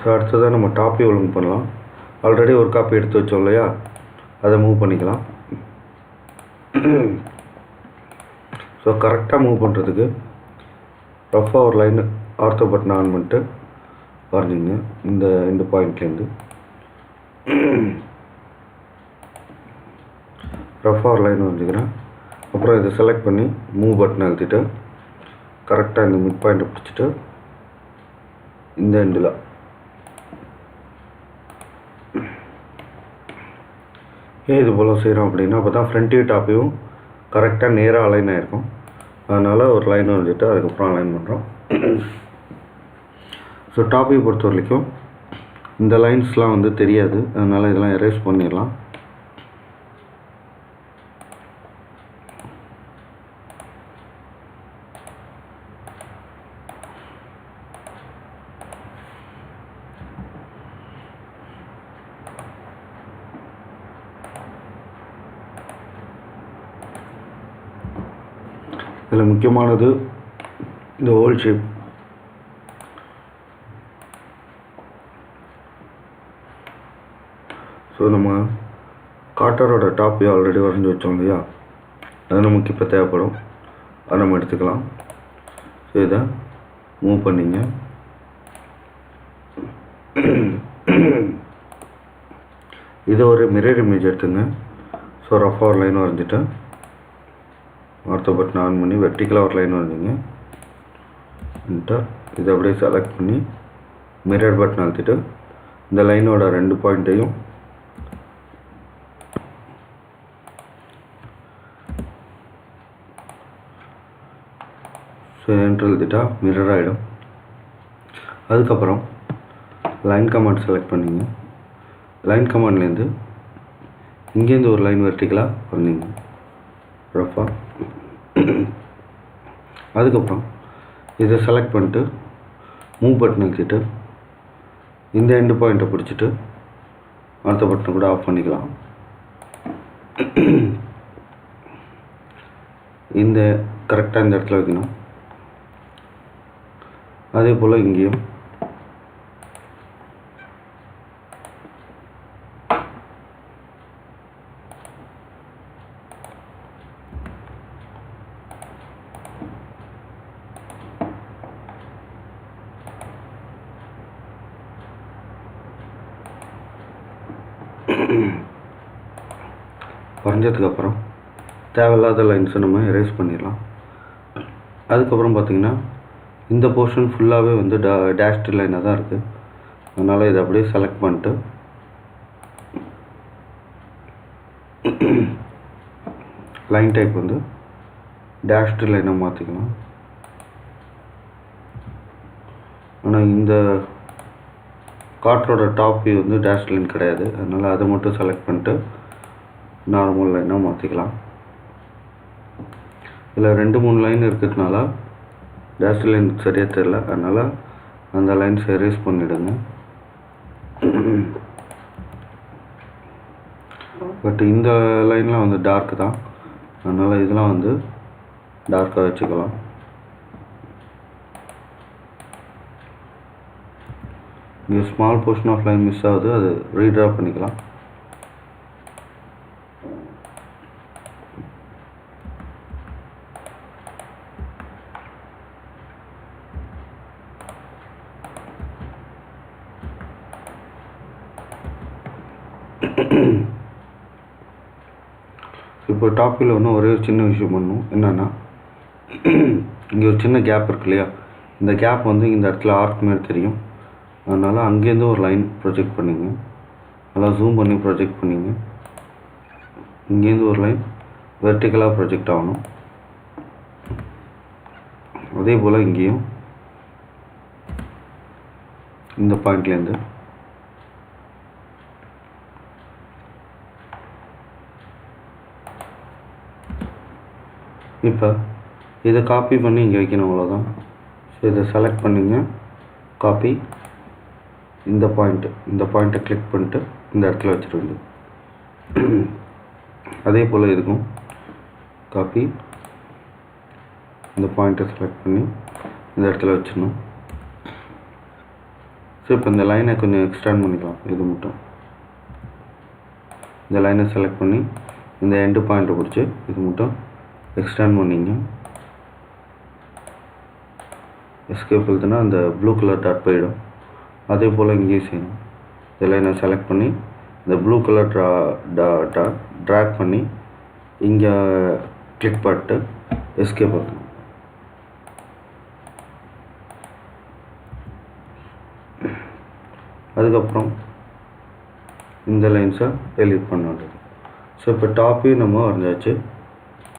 So அடுத்ததாக நம்ம டாப்பி ஒழுங்கு பண்ணலாம். ஆல்ரெடி ஒரு காப்பி எடுத்து வச்சோம் இல்லையா, அதை மூவ் பண்ணிக்கலாம். ஸோ கரெக்டாக மூவ் பண்ணுறதுக்கு ரஃபாக ஒரு லைன் ஆர்த்தோ பட்டன் ஆன் பண்ணிட்டு வரைஞ்சிங்க. இந்த பாயிண்ட்லேருந்து ரஃபாக ஒரு லைன் வரைஞ்சிக்கிறேன். அப்புறம் இதை செலக்ட் பண்ணி மூவ் பட்டன் அழுத்திட்டு கரெக்டாக இந்த மிட் பாயிண்ட்டை பிடிச்சிட்டு இந்த எண்டில் ஏன் இது போல் செய்கிறோம் அப்படின்னா, அப்போ தான் ஃப்ரண்ட்டையும் டாப்பையும் கரெக்டாக நேராக அலைன் ஆகிருக்கும். அதனால் ஒரு லைன் வரைஞ்சிட்டு அதுக்கப்புறம் அலைன் பண்ணுறோம். ஸோ டாப்பை பொறுத்த வரைக்கும் இந்த லைன்ஸ்லாம் வந்து தெரியாது, அதனால் இதெல்லாம் எரேஸ் பண்ணிடலாம். இதில் முக்கியமானது இந்த ஹோல் ஷேப். ஸோ நம்ம காட்டரோட டாப்பை ஆல்ரெடி வரைஞ்சி வச்சோம் இல்லையா, அது நமக்கு இப்போ தேவைப்படும். அதை நம்ம எடுத்துக்கலாம். ஸோ இதை மூவ் பண்ணிங்க. இதை ஒரு மிரர் இமேஜ் எடுத்துங்க. ஸோ ரஃபாக ஒரு லைன் வரைஞ்சிட்டு ஆர்த்தோ பட்டன் ஆன் பண்ணி வெர்டிக்கலாக ஒரு லைன் வரைஞ்சிங்க. இதை அப்படியே செலக்ட் பண்ணி மிரர் பட்டன் அழுத்திட்டு இந்த லைனோட 2 பாயிண்ட்டையும் என்ட்ரு எழுதிட்டா மிரர் ஆகிடும். அதுக்கப்புறம் லைன் கமாண்ட் செலக்ட் பண்ணிங்க. லைன் கமாண்ட்லேருந்து இங்கேருந்து ஒரு லைன் வெர்டிக்கலாக வரைஞ்சிங்க ரஃபாக. அதுக்கப்புறம் இதை செலக்ட் பண்ணிட்டு மூவ் பட்டன் அழுத்திட்டு இந்த எண்டு பாயிண்ட்டை பிடிச்சிட்டு அடுத்த பட்டனை கூட ஆஃப் பண்ணிக்கலாம். இந்த கரெக்டாக இந்த இடத்துல வைக்கணும். அதே போல் இங்கேயும் வரைஞ்சதுக்கப்புறம் தேவையில்லாத லைன்ஸை நம்ம எரேஸ் பண்ணிடலாம். அதுக்கப்புறம் பார்த்திங்கன்னா இந்த போர்ஷன் ஃபுல்லாகவே வந்து டேஷ்டு லைனாக தான் இருக்குது. அதனால் இதை அப்படியே செலக்ட் பண்ணிட்டு லைன் டைப் வந்து டேஷ்டு லைனை மாற்றிக்கலாம். ஆனால் இந்த காட்டரோட டாப்பி வந்து டேஷ் லைன் கிடையாது, அதனால் அதை மட்டும் செலக்ட் பண்ணிட்டு நார்மல் லைனாக மாற்றிக்கலாம். இதில் 2-3 லைன் இருக்கிறதுனால டேஷ் லைன் சரியாக தெரியல, அதனால் அந்த லைன்ஸ் எரேஸ் பண்ணிவிடுங்க. பட் இந்த லைன்லாம் வந்து டார்க் தான், அதனால் இதெல்லாம் வந்து டார்க்காக வச்சுக்கலாம். இங்கே small portion of line miss ஆகுது, அது ரீட்ரா பண்ணிக்கலாம். இப்போ டாப்பில் ஒன்று ஒரே ஒரு சின்ன விஷயம் பண்ணணும். என்னென்னா, இங்கே ஒரு சின்ன கேப் இருக்கு இல்லையா, இந்த கேப் வந்து இந்த இடத்துல ஆர்க் மாதிரி தெரியும். அதனால் அங்கேருந்து ஒரு லைன் ப்ரொஜெக்ட் பண்ணிங்க. நல்லா ஜூம் பண்ணி ப்ரொஜெக்ட் பண்ணிங்க. இங்கேருந்து ஒரு லைன் வெர்டிக்கலாக ப்ரொஜெக்ட் ஆகணும். அதே போல் இங்கேயும் இந்த பாயிண்ட்லேருந்து இப்போ இதை காப்பி பண்ணி இங்கே வைக்கணும், அவ்வளோதான். ஸோ இதை செலக்ட் பண்ணிங்க, காப்பி, இந்த பாயிண்ட்டை கிளிக் பண்ணிட்டு இந்த இடத்துல வச்சுருங்க. அதே போல் இதுக்கும் காப்பி, இந்த பாயிண்ட்டை செலக்ட் பண்ணி இந்த இடத்துல வச்சிடணும். ஸோ இப்போ இந்த லைனை கொஞ்சம் எக்ஸ்டெண்ட் பண்ணிக்கலாம். இது மட்டும் இந்த லைனை செலக்ட் பண்ணி இந்த எண்டு பாயிண்ட்டை பிடிச்சி இது மட்டும் எக்ஸ்டெண்ட் பண்ணிங்க. எஸ்கேப் எழுதுனா அந்த ப்ளூ கலர் டாட் போயிடும். அதே போல் இங்கேயும் செய்யணும். இந்த லைனை செலக்ட் பண்ணி இந்த ப்ளூ கலர் ட்ராக் பண்ணி இங்கே கிளிக் பண்ணிட்டு எஸ்கேப் எழுதணும். அதுக்கப்புறம் இந்த லைன்ஸை டெலீட் பண்ண வேண்டியது. ஸோ இப்போ டாப்பையும் நம்ம வரைஞ்சாச்சு.